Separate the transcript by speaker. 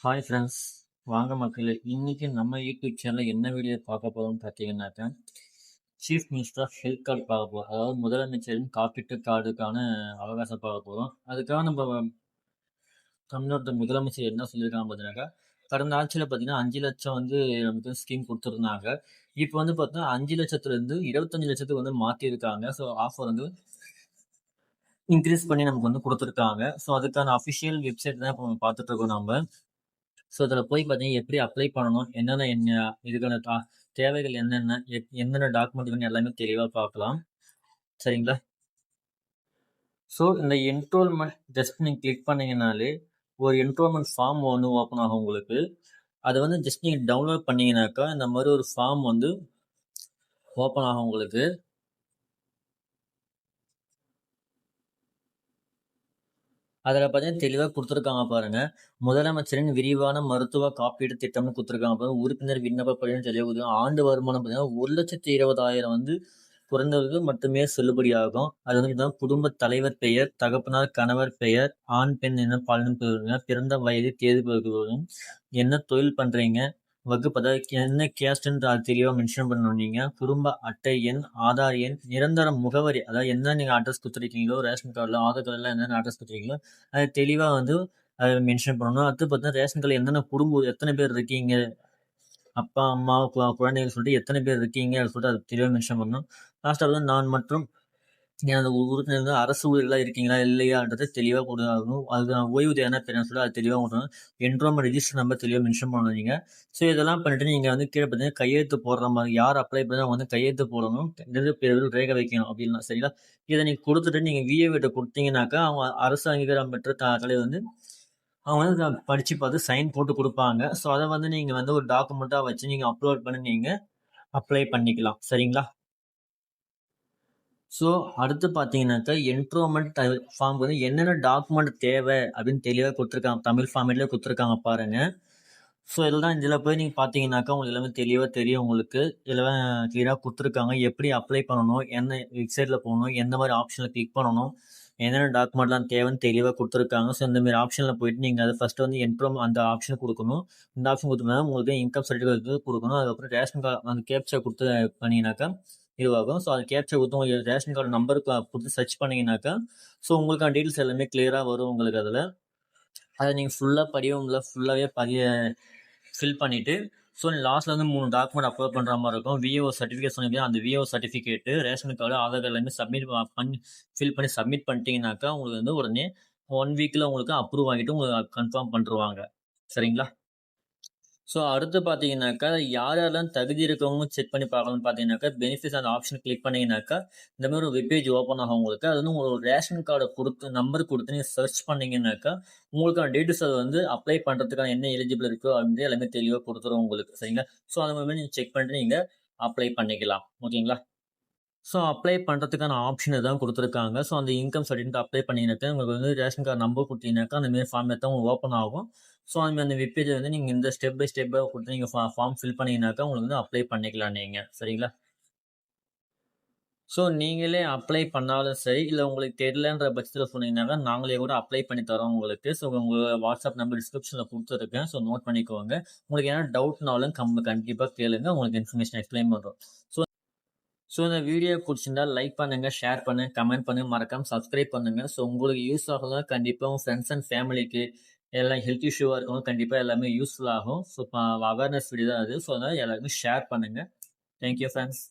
Speaker 1: Hi friends, வாங்க மக்களே. இன்னைக்கு நம்ம யூடியூப் சேனலில் என்ன வீடியோ பார்க்க போகிறோம்னு பார்த்தீங்கன்னாக்கா, chief minister of health card பார்க்க போகிறோம். அதாவது முதலமைச்சரின் காப்பீட்டு கார்டுக்கான அவகாசம் பார்க்க போகிறோம். அதுக்காக நம்ம தமிழ்நாட்டு முதலமைச்சர் என்ன சொல்லியிருக்காங்க பார்த்தீங்கன்னாக்கா, கடந்த ஆட்சியில் பார்த்தீங்கன்னா 5 லட்சம் வந்து நமக்கு ஸ்கீம் கொடுத்துருந்தாங்க. இப்போ வந்து பார்த்தீங்கன்னா 5 லட்சத்துலேருந்து 25 லட்சத்துக்கு வந்து மாற்றிருக்காங்க. ஸோ ஆஃபர் வந்து இன்க்ரீஸ் பண்ணி நமக்கு வந்து கொடுத்துருக்காங்க. ஸோ அதுக்கான அஃபிஷியல் வெப்சைட் தான் இப்போ பார்த்துட்டு இருக்கோம் நம்ம. ஸோ அதில் போய் பார்த்தீங்கன்னா எப்படி அப்ளை பண்ணணும், என்ன இதுக்கான தேவைகள் என்னென்ன, என்னென்ன டாக்குமெண்ட் எல்லாமே தெளிவாக பார்க்கலாம். சரிங்களா? ஸோ இந்த என்ரோல்மெண்ட் ஜஸ்ட் நீங்கள் கிளிக் பண்ணீங்கனாலே ஒரு என்ரோல்மெண்ட் ஃபார்ம் ஒன்று ஓப்பன் ஆகும் உங்களுக்கு. அதை வந்து ஜஸ்ட் நீங்கள் டவுன்லோட் பண்ணீங்கன்னாக்கா இந்த மாதிரி ஒரு ஃபார்ம் வந்து ஓப்பன் ஆகும் உங்களுக்கு. அதில் பார்த்தீங்கன்னா தெளிவாக கொடுத்துருக்காங்க பாருங்க. முதலமைச்சரின் விரிவான மருத்துவ காப்பீடு திட்டம்னு கொடுத்துருக்காங்க பாருங்க. உறுப்பினர் விண்ணப்ப படின்னு தெளிவுது. ஆண்டு வருமானம் பார்த்தீங்கன்னா 1,20,000 வந்து குறைந்தவருக்கு மட்டுமே செல்லுபடியாகும். அது வந்து இதுதான் குடும்ப தலைவர் பெயர், தகப்பனார் கணவர் பெயர், ஆண் பெண் என்ன பாலினம் பிறந்த வயது தேதி பெறுவதும், என்ன தொழில் பண்றீங்க, வகுப்பு அதாவது என்ன கேஸ்ட்ன்ற அது தெளிவாக மென்ஷன் பண்ணணும். நீங்கள் குடும்ப அட்டை எண், ஆதார் எண், நிரந்தர முகவரி அதாவது என்ன நீங்கள் அட்ரஸ் கொடுத்துருக்கீங்களோ ரேஷன் கார்டில் ஆதார் கார்டில் என்னென்ன அட்ரஸ் கொடுத்துருக்கீங்களோ அது தெளிவாக வந்து அதை மென்ஷன் பண்ணணும். அடுத்து பார்த்தீங்கன்னா ரேஷன் கார்டில் என்னென்ன குடும்பம் எத்தனை பேர் இருக்கீங்க, அப்பா அம்மா குழந்தைகள் சொல்லிட்டு எத்தனை பேர் இருக்கீங்க அப்படின்னு சொல்லிட்டு அது தெளிவாக மென்ஷன் பண்ணணும். லாஸ்ட்டாக வந்து நான் மற்றும் எனது உறுப்பினர்கள் அரசு ஊழியர்களாக இருக்கீங்களா இல்லையான்றது தெளிவாக கொடுக்கணும். அதுக்கு ஓய்வூதியம் என்ன பெறணும்னு சொல்லி அது தெளிவாக கொடுக்கணும். என்ரோல்மெண்ட் ரிஜிஸ்டர் நம்பர் தெளிவாக மென்ஷன் பண்ணணும் நீங்கள். ஸோ இதெல்லாம் பண்ணிட்டு நீங்கள் வந்து கீழே பார்த்தீங்கன்னா கையெழுத்து போடுற மாதிரி யார் அப்ளை பண்ணி அவங்க வந்து கையெழுத்து போடணும், பேர்கள் ரேக வைக்கணும் அப்படின்னா சரிங்களா. இதை நீங்கள் கொடுத்துட்டு நீங்கள் விஏ கிட்ட கொடுத்தீங்கன்னாக்கா அவங்க அரசு அங்கீகாரம் பெற்ற தலைவர் வந்து அவங்க வந்து படித்து பார்த்து சைன் போட்டு கொடுப்பாங்க. ஸோ அதை வந்து நீங்கள் வந்து ஒரு டாக்குமெண்ட்டாக வச்சு நீங்கள் அப்லோட் பண்ணி நீங்கள் அப்ளை பண்ணிக்கலாம். சரிங்களா? ஸோ அடுத்து பார்த்தீங்கன்னாக்கா என்ரோல்மெண்ட் ஃபார்ம் வந்து என்னென்ன டாக்குமெண்ட் தேவை அப்படின்னு தெளிவாக கொடுத்துருக்காங்க. தமிழ் ஃபார்மேட்லேயே கொடுத்துருக்காங்க பாருங்க. ஸோ இதில் போய் நீங்கள் பார்த்தீங்கன்னாக்கா உங்களுக்கு எல்லாமே தெளிவாக தெரியும். உங்களுக்கு இதெல்லாம் கிளியராக கொடுத்துருக்காங்க. எப்படி அப்ளை பண்ணணும், என்ன வெப்சைட்டில் போகணும், எந்த மாதிரி ஆப்ஷனில் கிளிக் பண்ணணும், என்னென்ன டாக்குமெண்ட்லாம் தேவைன்னு தெளிவாக கொடுத்துருக்காங்க. ஸோ இந்த மாதிரி ஆப்ஷனில் போயிட்டு நீங்கள் அதை ஃபஸ்ட்டு வந்து அந்த ஆப்ஷன் கொடுக்கணும். இந்த ஆப்ஷன் கொடுத்தோம்னா உங்களுக்கு இன்கம் சர்டிஃபிகேட் கொடுக்கணும். அதுக்கப்புறம் ரேஷன் கார்டு அந்த கேப்சா கொடுத்து பண்ணிங்கனாக்கா இதுவாகும். ஸோ அது கேப்சா கொடுத்து உங்களுக்கு ரேஷன் கார்டு நம்பருக்கு கொடுத்து சர்ச் பண்ணிங்கனாக்கா ஸோ உங்களுக்கான டீட்டெயில்ஸ் எல்லாமே கிளியராக வரும் உங்களுக்கு அதில். அதை நீங்கள் ஃபுல்லாக படிவம்ல ஃபுல்லாகவே ஃபில் பண்ணிவிட்டு ஸோ லாஸ்ட்டில் வந்து 3 டாக்குமெண்ட் அப்லோட் பண்ணுற மாதிரி இருக்கும். விஏஓ சர்டிஃபிகேட் சொன்னீங்க, அந்த VAO certificate, ration card, Aadhaar card எல்லாமே ஃபில் பண்ணி சப்மிட் பண்ணிட்டீங்கன்னாக்கா உங்களுக்கு வந்து உடனே 1 வீக்கில் உங்களுக்கு அப்ரூவ் ஆகிட்டு உங்களுக்கு கன்ஃபார்ம் பண்ணிருவாங்க. சரிங்களா? ஸோ அடுத்து பார்த்தீங்கன்னாக்கா யார் யாரெல்லாம் தகுதி இருக்கவங்க செக் பண்ணி பார்க்கணும்னு பார்த்தீங்கன்னாக்கா பெனிஃபிட்ஸ் அந்த ஆப்ஷன் கிளிக் பண்ணிங்கனாக்கா இந்த மாதிரி ஒரு வெப்பேஜ் ஓப்பன் ஆகும் உங்களுக்கு. அது வந்து உங்களுக்கு ரேஷன் கார்டை கொடுத்து நம்பர் கொடுத்து நீங்கள் சர்ச் பண்ணிங்கனாக்கா உங்களுக்கான டீட்டெயில்ஸ் அது வந்து அப்ளை பண்ணுறதுக்கான என்ன எலிஜிபிள் இருக்கோ அப்படின்னு எல்லாமே தெளிவாக கொடுத்துரும் உங்களுக்கு. சரிங்களா? ஸோ அது மாதிரி நீங்கள் செக் பண்ணிட்டு நீங்கள் அப்ளை பண்ணிக்கலாம். ஓகேங்களா? ஸோ அப்ளை பண்ணுறதுக்கான ஆப்ஷன் தான் கொடுத்துருக்காங்க. ஸோ அந்த இன்கம் சர்டிஃபிகேட் அப்ளை பண்ணிங்கனாக்கா உங்களுக்கு வந்து ரேஷன் கார்டு நம்பர் கொடுத்தீங்கன்னாக்கா அந்தமாரி ஃபார்ம் தான் உங்களுக்கு ஓப்பன் ஆகும். ஸோ அந்த வெப்பேஜை வந்து நீங்கள் இந்த ஸ்டெப் பை ஸ்டெப்பாக கொடுத்து நீங்கள் ஃபார்ம் ஃபில் பண்ணிங்கனாக்கா உங்களுக்கு வந்து அப்ளை பண்ணிக்கலாம் நீங்கள். சரிங்களா? ஸோ நீங்களே அப்ளை பண்ணாலும் சரி, இல்லை உங்களுக்கு தெரியலன்ற பட்சத்தில் சொன்னீங்கன்னாக்கா நாங்களே கூட அப்ளை பண்ணி தரோம் உங்களுக்கு. ஸோ உங்கள் வாட்ஸ்அப் நம்பர் டிஸ்கிரிப்ஷனில் கொடுத்துருக்கேன். ஸோ நோட் பண்ணிக்கோங்க. உங்களுக்கு ஏன்னா டவுட்னாலும் கண்டிப்பாக கேளுங்க. உங்களுக்கு இன்ஃபர்மேஷன் எக்ஸ்பிளைன் பண்ணுறோம். ஸோ இந்த வீடியோ பிடிச்சிருந்தா லைக் பண்ணுங்கள், ஷேர் பண்ணுங்கள், கமெண்ட் பண்ணுங்கள், மறக்காமல் சப்ஸ்கிரைப் பண்ணுங்கள். ஸோ உங்களுக்கு யூஸ் ஆகலாம். கண்டிப்பாக உங்கள் ஃப்ரெண்ட்ஸ் அண்ட் ஃபேமிலிக்கு எல்லாம் ஹெல்த் இஷ்யூவாக இருக்கவங்க கண்டிப்பாக எல்லாமே யூஸ்ஃபுல் ஆகும். ஸோ அவேர்னஸ் வீடியோ தான் அது. ஸோ அதனால் எல்லாருமே ஷேர் பண்ணுங்கள். Thank you friends.